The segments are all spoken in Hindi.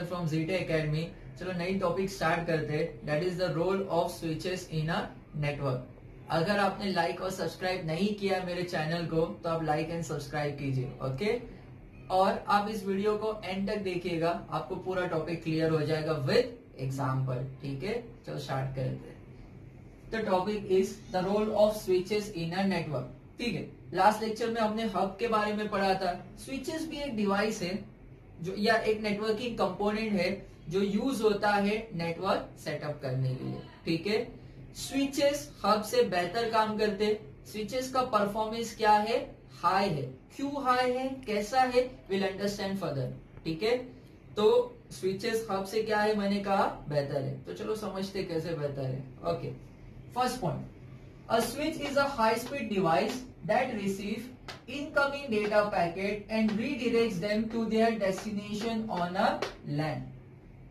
Sir from GTA academy. चलो नई टॉपिक स्टार्ट करते हैं, that is the role of switches in a network. अगर आपने लाइक और सब्सक्राइब नहीं किया मेरे चैनल को तो आप लाइक एंड सब्सक्राइब कीजिए, ओके। और आप इस वीडियो को एंड तक देखिएगा, आपको पूरा टॉपिक क्लियर हो जाएगा विद एग्जाम्पल, ठीक है। चलो स्टार्ट करते हैं। The topic is the role of switches in a network, ठीक है। लास्ट लेक्चर में हमने हब के बारे में पढ़ा था। स्विचेस भी एक डिवाइस है जो या एक नेटवर्किंग कंपोनेंट है जो यूज होता है नेटवर्क सेटअप करने के लिए, ठीक है। स्विचेस हब से बेहतर काम करते हैं। स्विचेस का परफॉर्मेंस क्या है? हाई है। क्यों हाई है, कैसा है, विल अंडरस्टैंड फर्दर, ठीक है। तो स्विचेस हब से क्या है, मैंने कहा बेहतर है। तो चलो समझते कैसे बेहतर है, okay. First point, a switch is a high speed device that receive incoming data packet and redirects them to their destination on a LAN।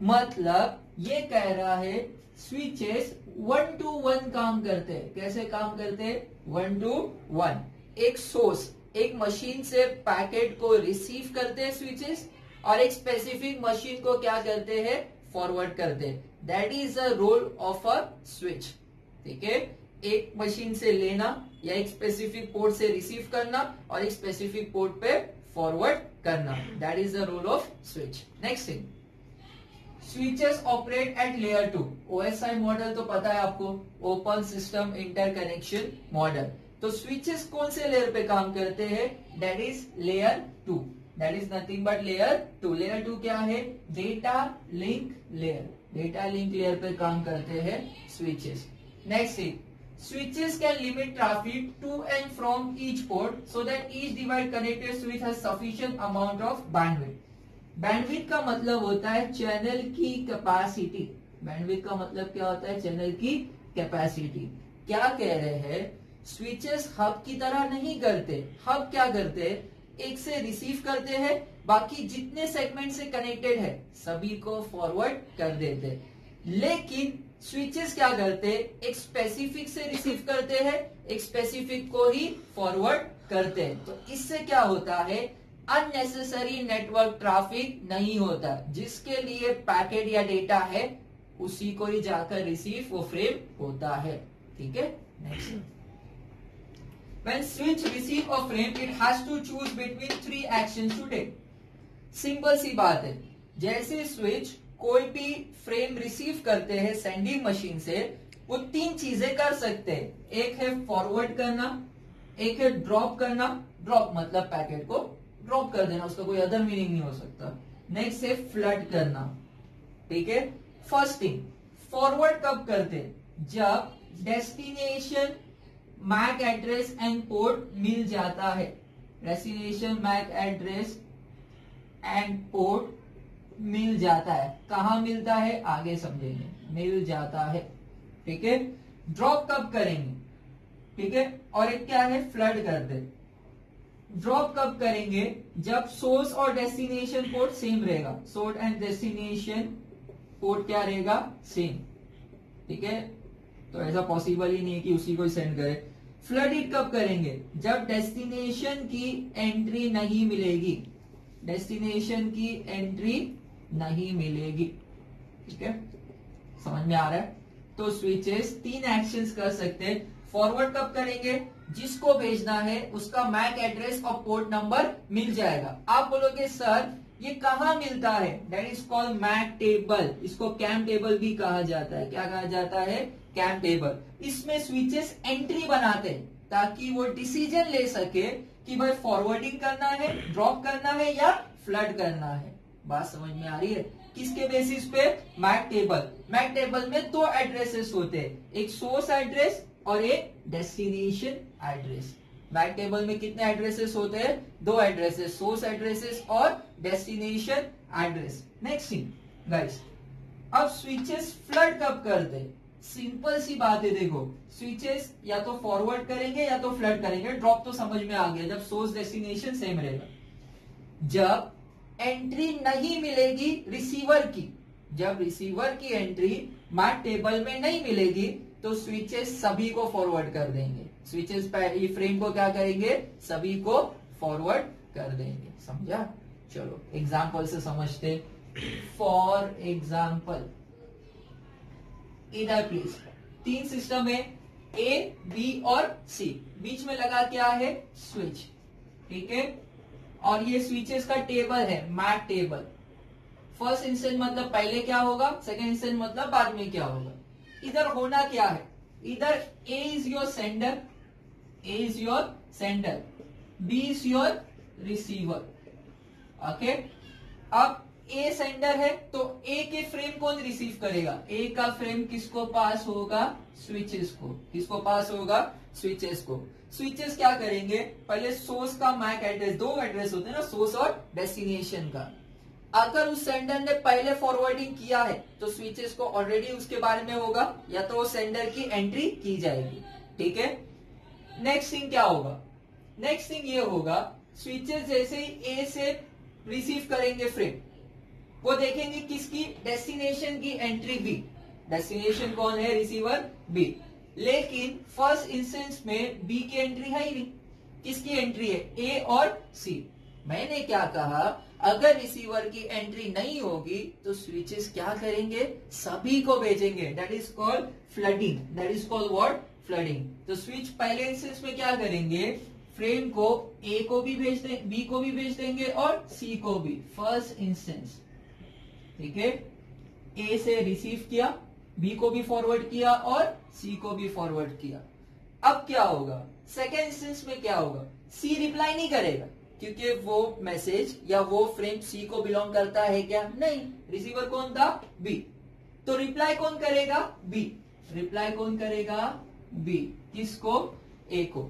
मतलब ये कह रहा है स्विचेस 1 to 1 काम करते हैं। कैसे काम करते हैं? 1 to 1। एक सोर्स, एक मशीन से पैकेट को रिसीव करते हैं स्विचेस, और एक स्पेसिफिक मशीन को क्या करते हैं? फॉरवर्ड करते हैं। That is the role of a switch, ठीक है। एक मशीन से लेना या एक स्पेसिफिक पोर्ट से रिसीव करना और एक स्पेसिफिक पोर्ट पे फॉरवर्ड करना, that is the role of switch. Next thing, switches operate at layer 2। OSI model तो पता है आपको, ओपन सिस्टम इंटरकनेक्शन मॉडल। तो स्विचेस कौन से लेयर पे काम करते हैं? That is layer 2। That is nothing but layer 2। Layer 2 क्या है? Data link layer. Data link layer पे काम करते हैं switches. Next thing, switches can limit traffic to and from each port so that each device connected switch has sufficient amount of bandwidth। bandwidth का मतलब होता है चैनल की कैपेसिटी। bandwidth का मतलब क्या होता है? चैनल की कैपेसिटी। क्या कह रहे हैं? स्विचेस हब की तरह नहीं करते। हब क्या करते हैं? एक से रिसीव करते हैं, बाकी जितने सेगमेंट से कनेक्टेड है सभी को फॉरवर्ड कर देते। लेकिन स्विचेस क्या करते हैं? एक स्पेसिफिक से रिसीव करते हैं, एक स्पेसिफिक को ही फॉरवर्ड करते हैं। तो इससे क्या होता है? अननेसेसरी नेटवर्क ट्रैफिक नहीं होता। जिसके लिए पैकेट या डेटा है उसी को ही जाकर रिसीव वो फ्रेम होता है, ठीक है। Next, when switch receive a frame it has to choose between 3 actions to take. Simple सी बात है, जैसे स्विच कोई भी फ्रेम रिसीव करते हैं सेंडिंग मशीन से, वो 3 चीजें कर सकते हैं। एक है फॉरवर्ड करना, एक है ड्रॉप करना, ड्रॉप मतलब पैकेट को ड्रॉप कर देना, उसका कोई अदर मीनिंग नहीं हो सकता। नेक्स्ट है फ्लड करना, ठीक है। फर्स्ट थिंग, फॉरवर्ड कब करते? जब destination MAC address and port मिल जाता है। Destination MAC address and port मिल जाता है। कहां मिलता है? आगे समझेंगे। मिल जाता है, ठीक है। ड्रॉप कब करेंगे? ठीक है। और एक क्या है? फ्लड कर दे। ड्रॉप कब करेंगे? जब सोर्स और डेस्टिनेशन पोर्ट सेम रहेगा। सोर्स एंड डेस्टिनेशन पोर्ट क्या रहेगा? सेम, ठीक है। तो ऐसा पॉसिबल ही नहीं है कि उसी को सेंड करे। फ्लड इट कब करेंगे? जब डेस्टिनेशन की एंट्री नहीं मिलेगी। डेस्टिनेशन की एंट्री नहीं मिलेगी, ठीक है। समझ में आ रहा है? तो स्विचेस 3 एक्शंस कर सकते हैं। फॉरवर्ड कब करेंगे? जिसको भेजना है उसका मैक एड्रेस और पोर्ट नंबर मिल जाएगा। आप बोलोगे सर ये कहां मिलता है? That is called MAC table. इसको कैम टेबल भी कहा जाता है। क्या कहा जाता है? CAM table. इसमें स्विचेस एंट्री बनाते हैं ताकि वो डिसीजन ले सके कि भाई फॉरवर्डिंग करना है, ड्रॉप करना है या फ्लड करना है। बात समझ में आ रही है? किसके बेसिस पे? Mac table. मैक टेबल में 2 एड्रेसेस होते हैं, एक सोर्स एड्रेस और एक डेस्टिनेशन एड्रेस। मैक टेबल में कितने एड्रेसेस होते हैं? 2 एड्रेसेस, सोर्स एड्रेसेस और destination address. Next thing guys, अब स्विचेस फ्लड कब करते? सिंपल सी बात है, देखो स्विचेस या तो फॉरवर्ड करेंगे या तो फ्लड करेंगे। ड्रॉप तो समझ में आ गया, जब सोर्स डेस्टिनेशन सेम रहेगा। जब एंट्री नहीं मिलेगी रिसीवर की, जब रिसीवर की एंट्री मैक टेबल में नहीं मिलेगी तो स्विचेस सभी को फॉरवर्ड कर देंगे। स्विचेस फ्रेम को क्या करेंगे? सभी को फॉरवर्ड कर देंगे। समझा? चलो एग्जाम्पल से समझते। फॉर एग्जाम्पल इधर प्लीज 3 सिस्टम है, ए बी और सी, बीच में लगा क्या है, स्विच, ठीक है। और ये स्विचेस का टेबल है, मैक टेबल। फर्स्ट इंस्टेंट मतलब पहले क्या होगा, सेकेंड इंस्टेंट मतलब बाद में क्या होगा। इधर होना क्या है, इधर A is your sender, A is your sender, B is your receiver, okay. अब ए सेंडर है तो ए के फ्रेम कौन रिसीव करेगा, ए का फ्रेम किसको पास होगा, स्विचेस को। किसको पास होगा, स्विचेस को। स्विचेस क्या करेंगे, पहले सोर्स का मैक एड्रेस, 2 एड्रेस होते हैं ना, सोर्स और डेस्टिनेशन का। अगर उस सेंडर ने पहले फॉरवर्डिंग किया है तो स्विचेस को ऑलरेडी उसके बारे में होगा, या तो सेंडर की एंट्री की जाएगी, ठीक है। नेक्स्ट थिंग क्या होगा, नेक्स्ट थिंग ये होगा, स्विचेस जैसे ही ए से रिसीव करेंगे फ्रेम, वो देखेंगे किसकी, डेस्टिनेशन की एंट्री बी। डेस्टिनेशन कौन है, रिसीवर बी। लेकिन फर्स्ट इंस्टेंस में बी की एंट्री है ही नहीं, किसकी एंट्री है, ए और सी। मैंने क्या कहा, अगर रिसीवर की एंट्री नहीं होगी तो स्विचेस क्या करेंगे, सभी को भेजेंगे। That is called flooding, that is called what, flooding. तो स्विच पहले इंस्टेंस में क्या करेंगे, फ्रेम को ए को भी भेज देंगे, बी को भी भेज देंगे और सी को भी, फर्स्ट इंस्टेंस, ठीक है। ए से रिसीव किया, बी को भी फॉरवर्ड किया और सी को भी फॉरवर्ड किया। अब क्या होगा, सेकेंड इंस्टेंस में क्या होगा, सी रिप्लाई नहीं करेगा, क्योंकि वो मैसेज या वो फ्रेम सी को बिलोंग करता है क्या, नहीं। रिसीवर कौन था, बी। तो रिप्लाई कौन करेगा, बी। रिप्लाई कौन करेगा, बी। किसको, ए को,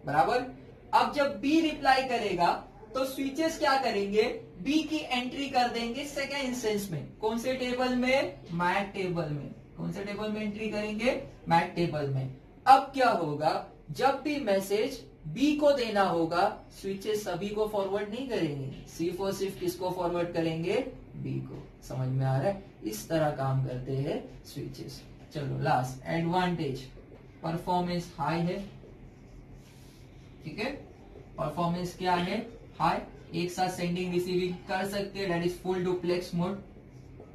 बराबर। अब जब बी रिप्लाई करेगा तो स्विचेस क्या करेंगे, बी की एंट्री कर देंगे सेकेंड इंस्टेंस में। कौन से टेबल में, मैक टेबल में। कौन से टेबल में एंट्री करेंगे, मैक टेबल में। अब क्या होगा, जब भी मैसेज बी को देना होगा, स्विचेस सभी को फॉरवर्ड नहीं करेंगे, सिर्फ और सिर्फ किसको फॉरवर्ड करेंगे, बी को। समझ में आ रहा है, इस तरह काम करते हैं स्विचेस। चलो लास्ट एडवांटेज, परफॉर्मेंस हाई है, ठीक है। परफॉर्मेंस क्या है, हाई, एक साथ सेंडिंग रिसीविंग कर सकते हैं, that is full duplex mode.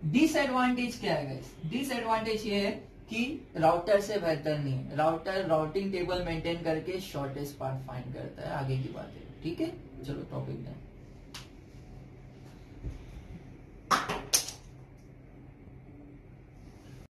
Disadvantage क्या है गाइस, डिसएडवांटेज ये है कि राउटर से बेहतर नहीं है। राउटर राउटिंग टेबल मेंटेन करके शॉर्टेस्ट पाथ फाइंड करता है, आगे की बात है, ठीक है। चलो टॉपिक है